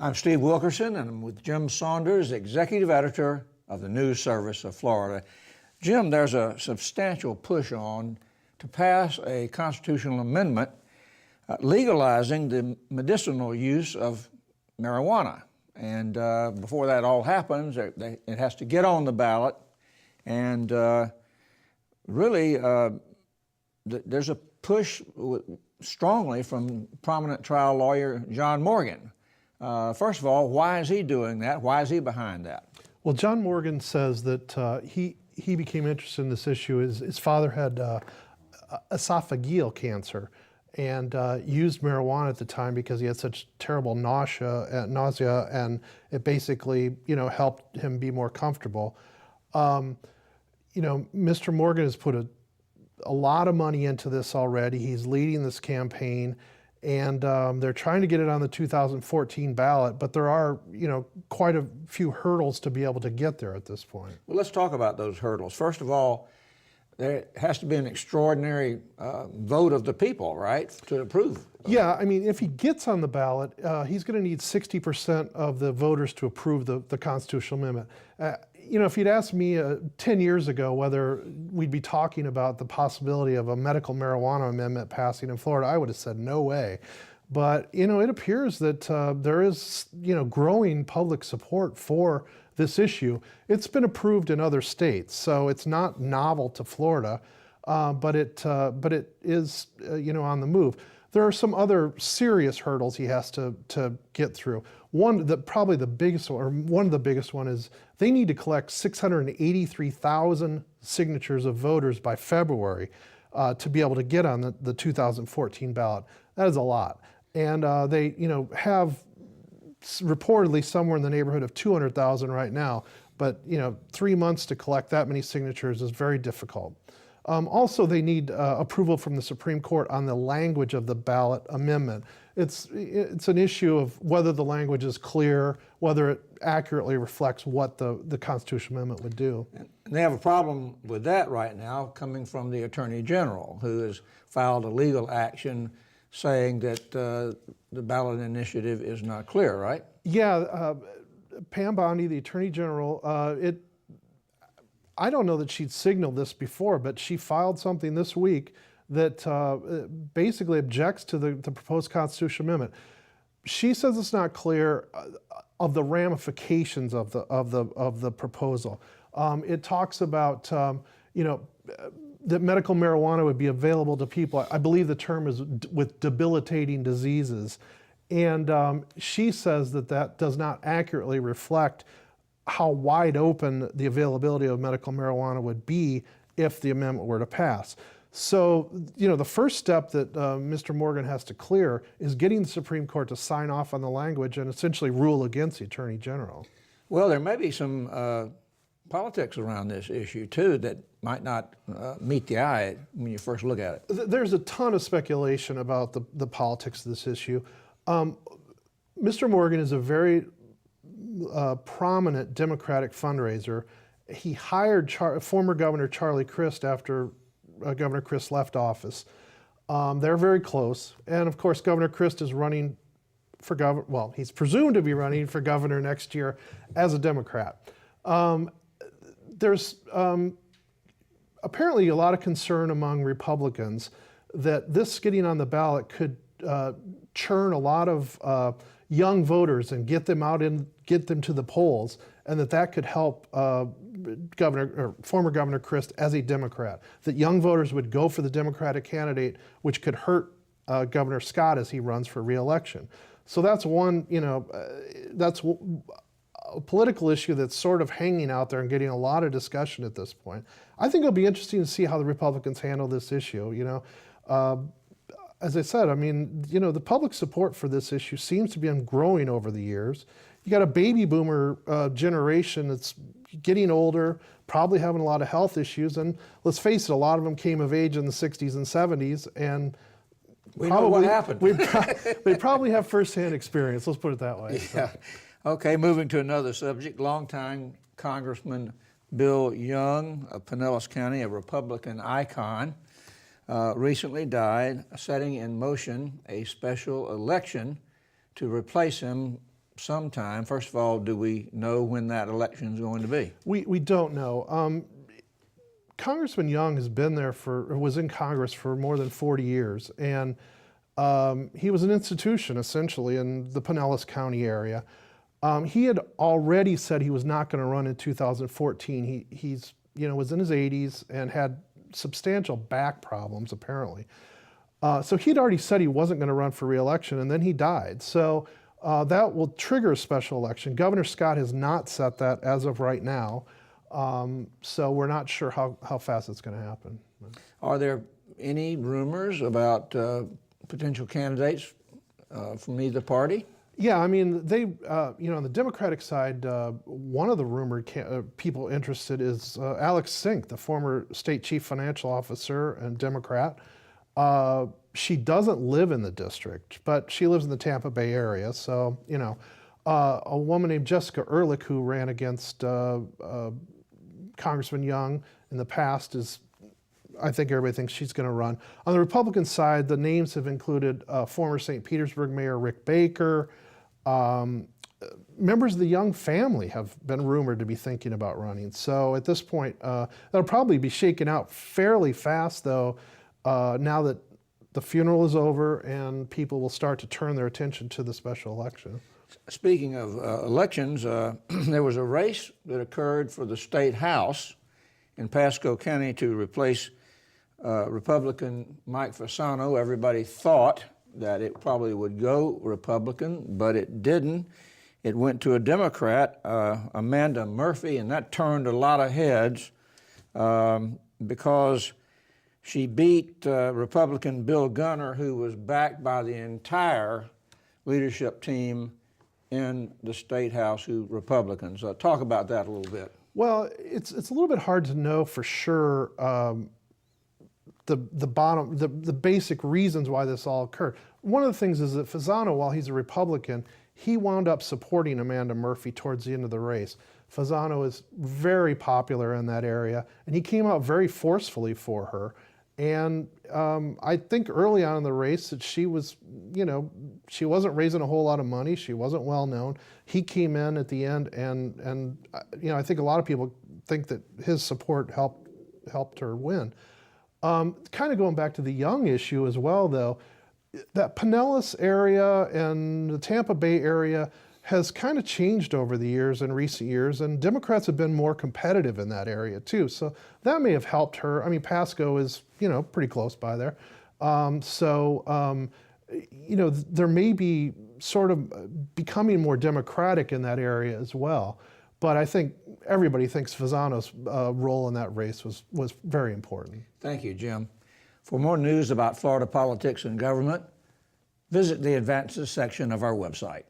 I'm Steve Wilkerson, and I'm with Jim Saunders, Executive Editor of the News Service of Florida. Jim, there's a substantial push on to pass a constitutional amendment legalizing the medicinal use of marijuana. And before that all happens, it has to get on the ballot. And really, there's a push strongly from prominent trial lawyer John Morgan. First of all, why is he doing that? Why is he behind that? Well, John Morgan says that he became interested in this issue. His father had esophageal cancer and used marijuana at the time because he had such terrible nausea, and it basically, helped him be more comfortable. Mr. Morgan has put a lot of money into this already. He's leading this campaign. And they're trying to get it on the 2014 ballot, but there are, quite a few hurdles to be able to get there at this point. Well, let's talk about those hurdles. First of all, there has to be an extraordinary vote of the people, right, to approve. Yeah, I mean, if he gets on the ballot, he's going to need 60% of the voters to approve the constitutional amendment. If you'd asked me 10 years ago whether we'd be talking about the possibility of a medical marijuana amendment passing in Florida, I would have said no way. But, it appears that there is, growing public support for this issue. It's been approved in other states, so it's not novel to Florida, but it is, on the move. There are some other serious hurdles he has to get through. One of the biggest one is they need to collect 683,000 signatures of voters by February to be able to get on the 2014 ballot. That is a lot. And they have reportedly somewhere in the neighborhood of 200,000 right now, but 3 months to collect that many signatures is very difficult. Also, they need approval from the Supreme Court on the language of the ballot amendment. It's an issue of whether the language is clear, whether it accurately reflects what the constitutional amendment would do. And they have a problem with that right now coming from the Attorney General, who has filed a legal action saying that the ballot initiative is not clear, right? Yeah, Pam Bondi, the Attorney General, I don't know that she'd signaled this before, but she filed something this week that basically objects to the proposed constitutional amendment. She says it's not clear of the ramifications of the proposal. It talks about that medical marijuana would be available to people. I believe the term is with debilitating diseases, and she says that does not accurately reflect how wide open the availability of medical marijuana would be if the amendment were to pass. So, the first step that Mr. Morgan has to clear is getting the Supreme Court to sign off on the language and essentially rule against the Attorney General. Well, there may be some politics around this issue, too, that might not meet the eye when you first look at it. There's a ton of speculation about the politics of this issue. Mr. Morgan is a very prominent Democratic fundraiser. He hired former Governor Charlie Crist after Governor Crist left office. They're very close. And of course, Governor Crist is running for governor, well, he's presumed to be running for governor next year as a Democrat. There's apparently a lot of concern among Republicans that this getting on the ballot could churn a lot of young voters and get them to the polls, and that could help former Governor Crist as a Democrat. That young voters would go for the Democratic candidate, which could hurt Governor Scott as he runs for re-election. So that's one, that's a political issue that's sort of hanging out there and getting a lot of discussion at this point. I think it'll be interesting to see how the Republicans handle this issue. As I said, I mean, the public support for this issue seems to be growing over the years. You got a baby boomer generation that's getting older, probably having a lot of health issues, and let's face it, a lot of them came of age in the 60s and 70s, and we know what happened. They probably have firsthand experience, let's put it that way. Yeah. So. Okay, moving to another subject, longtime Congressman Bill Young of Pinellas County, a Republican icon, recently died, setting in motion a special election to replace him some time. First of all, do we know when that election is going to be? We don't know. Congressman Young has been there was in Congress for more than 40 years, and he was an institution essentially in the Pinellas County area. He had already said he was not going to run in 2014. He's was in his 80s and had substantial back problems apparently. So he'd already said he wasn't going to run for re-election, and then he died. So that will trigger a special election. Governor Scott has not set that as of right now. So we're not sure how fast it's going to happen. Are there any rumors about potential candidates from either party? Yeah, I mean, they, on the Democratic side, one of the rumored people interested is Alex Sink, the former state chief financial officer and Democrat. She doesn't live in the district, but she lives in the Tampa Bay area. So, a woman named Jessica Ehrlich, who ran against Congressman Young in the past, I think everybody thinks she's going to run. On the Republican side, the names have included former St. Petersburg Mayor Rick Baker. Members of the Young family have been rumored to be thinking about running. So at this point, that'll probably be shaken out fairly fast, though, now that the funeral is over and people will start to turn their attention to the special election. Speaking of elections, there was a race that occurred for the state house in Pasco County to replace Republican Mike Fasano. Everybody thought that it probably would go Republican, but it didn't. It went to a Democrat, Amanda Murphy, and that turned a lot of heads because she beat Republican Bill Gunner, who was backed by the entire leadership team in the state house, who Republicans. Talk about that a little bit. Well, it's a little bit hard to know for sure the basic reasons why this all occurred. One of the things is that Fasano, while he's a Republican, he wound up supporting Amanda Murphy towards the end of the race. Fasano is very popular in that area, and he came out very forcefully for her. And I think early on in the race that she was, she wasn't raising a whole lot of money. She wasn't well known. He came in at the end, and I think a lot of people think that his support helped her win. Kind of going back to the Young issue as well, though, that Pinellas area and the Tampa Bay area has kind of changed over the years, in recent years, and Democrats have been more competitive in that area too. So that may have helped her. I mean, Pasco is, pretty close by there. There may be sort of becoming more Democratic in that area as well. But I think everybody thinks Fasano's role in that race was very important. Thank you, Jim. For more news about Florida politics and government, visit the Advances section of our website.